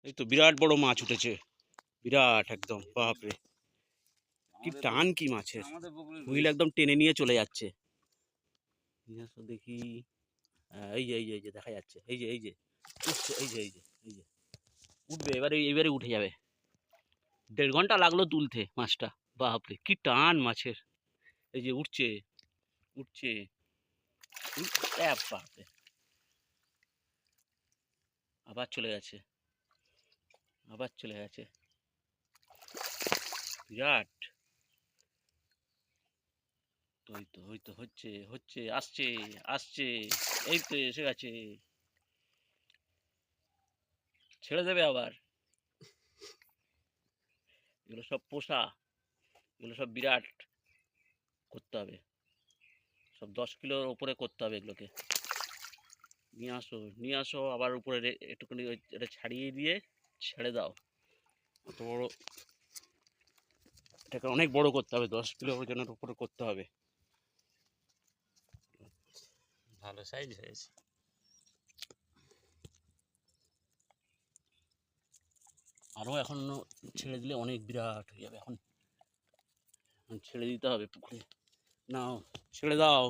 এই তো বিরাট বড় মাছ উঠেছে, বিরাট একদম, বাপরে কি টান কি মাছের, হুইল একদম টেনে নিয়ে চলে যাচ্ছে। দেখি, এই যে এই যে দেখা যাচ্ছে, এই যে উঠছে, এই যে উঠবে, এবারে উঠে যাবে। 1.5 ঘন্টা লাগলো তুলতে মাছটা, বাপরে কি টান মাছের। এই যে উঠছে উঠছে, বাপরে আবার চলে গেছে, আবার চলে গেছে, বিরাট। ওই তো হচ্ছে হচ্ছে, আসছে আসছে, এই তো এসে গেছে, ছেড়ে দেবে আবার। এগুলো সব পোষা, এগুলো সব বিরাট করতে হবে, সব 10 কিলোর ওপরে করতে হবে এগুলোকে। নিয়ে আসো আবার উপরে একটুখানি এটা ছাড়িয়ে দিয়ে ছেড়ে দাও। অত বড়, এটাকে অনেক বড় করতে হবে, 10 কিলো ওজনের উপরে করতে হবে। ভালো সাইজ হয়েছে। আরও এখন ছেড়ে দিলে অনেক বিরাট হয়ে যাবে। এখন ছেড়ে দিতে হবে পুকুরে, নাও ছেড়ে দাও।